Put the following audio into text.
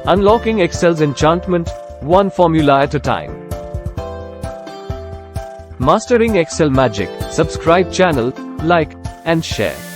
Unlocking Excel's enchantment, one formula at a time. Mastering Excel magic. Subscribe channel, like, and share.